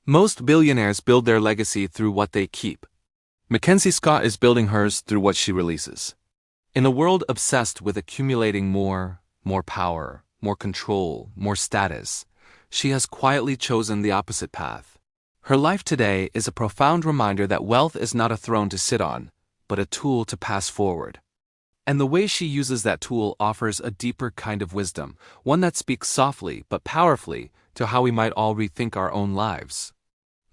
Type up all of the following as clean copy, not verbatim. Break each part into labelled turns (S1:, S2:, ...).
S1: Most billionaires build their legacy through what they keep. MacKenzie Scott is building hers through what she releases. In a world obsessed with accumulating more power, more control, more status, she has quietly chosen the opposite path. Her life today is a profound reminder that wealth is not a throne to sit on, but a tool to pass forward. And the way she uses that tool offers a deeper kind of wisdom, one that speaks softly but powerfully to how we might all rethink our own lives.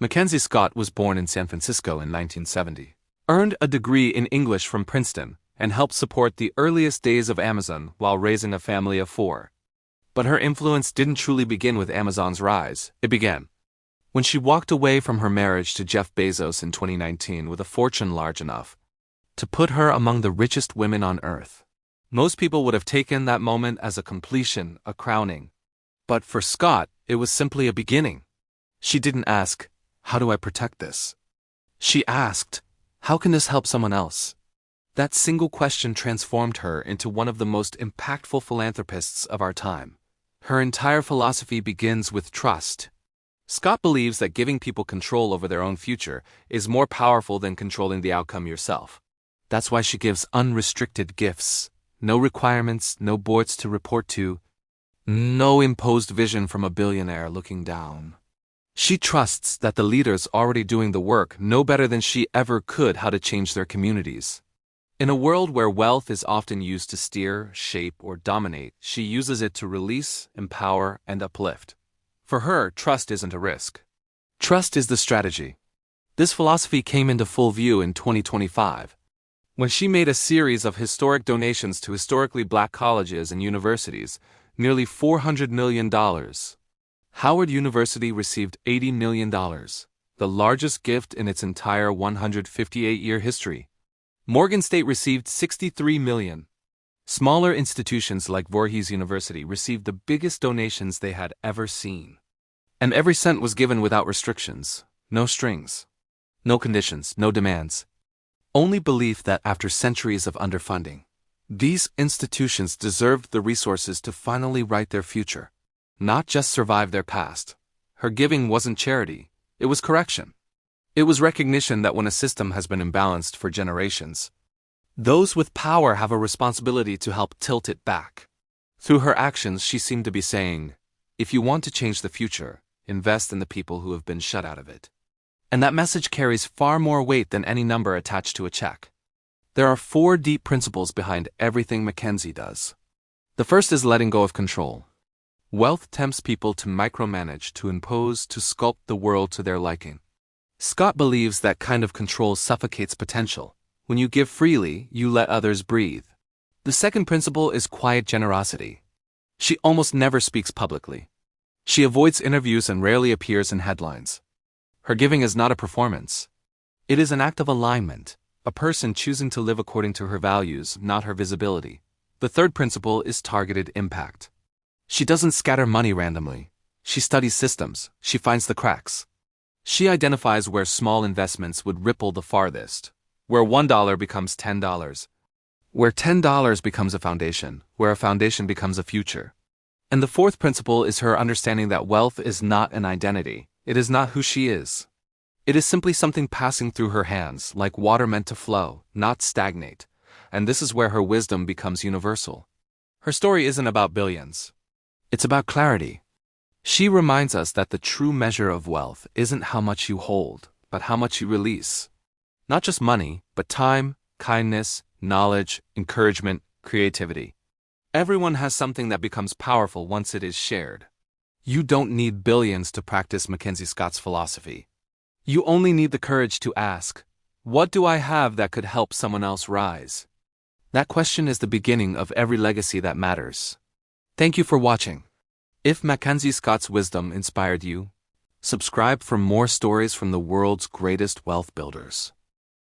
S1: MacKenzie Scott was born in San Francisco in 1970, earned a degree in English from Princeton, and helped support the earliest days of Amazon while raising a family of 4. But her influence didn't truly begin with Amazon's rise. It began when she walked away from her marriage to Jeff Bezos in 2019 with a fortune large enough to put her among the richest women on earth. Most people would have taken that moment as a completion, a crowning. But for Scott, it was simply a beginning. She didn't ask, "How do I protect this?" She asked, "How can this help someone else?" That single question transformed her into one of the most impactful philanthropists of our time. Her entire philosophy begins with trust. Scott believes that giving people control over their own future is more powerful than controlling the outcome yourself. That's why she gives unrestricted gifts. No requirements, no boards to report to, no imposed vision from a billionaire looking down. She trusts that the leaders already doing the work know better than she ever could how to change their communities. In a world where wealth is often used to steer, shape, or dominate, she uses it to release, empower, and uplift. For her, trust isn't a risk. Trust is the strategy. This philosophy came into full view in 2025, when she made a series of historic donations to historically black colleges and universities, nearly $400 million. Howard University received $80 million, the largest gift in its entire 158-year history. Morgan State received $63 million. Smaller institutions like Voorhees University received the biggest donations they had ever seen. And every cent was given without restrictions, no strings, no conditions, no demands. Only belief that after centuries of underfunding, these institutions deserved the resources to finally write their future, not just survive their past. Her giving wasn't charity, it was correction. It was recognition that when a system has been imbalanced for generations, those with power have a responsibility to help tilt it back. Through her actions, she seemed to be saying, if you want to change the future, invest in the people who have been shut out of it. And that message carries far more weight than any number attached to a check. There are 4 deep principles behind everything MacKenzie does. The first is letting go of control. Wealth tempts people to micromanage, to impose, to sculpt the world to their liking. Scott believes that kind of control suffocates potential. When you give freely, you let others breathe. The second principle is quiet generosity. She almost never speaks publicly. She avoids interviews and rarely appears in headlines. Her giving is not a performance. It is an act of alignment, a person choosing to live according to her values, not her visibility. The third principle is targeted impact. She doesn't scatter money randomly. She studies systems. She finds the cracks. She identifies where small investments would ripple the farthest, where $1 becomes $10, where $10 becomes a foundation, where a foundation becomes a future. And the fourth principle is her understanding that wealth is not an identity. It is not who she is. It is simply something passing through her hands, like water meant to flow, not stagnate. And this is where her wisdom becomes universal. Her story isn't about billions. It's about clarity. She reminds us that the true measure of wealth isn't how much you hold, but how much you release. Not just money, but time, kindness, knowledge, encouragement, creativity. Everyone has something that becomes powerful once it is shared. You don't need billions to practice MacKenzie Scott's philosophy. You only need the courage to ask, what do I have that could help someone else rise? That question is the beginning of every legacy that matters. Thank you for watching. If MacKenzie Scott's wisdom inspired you, subscribe for more stories from the world's greatest wealth builders.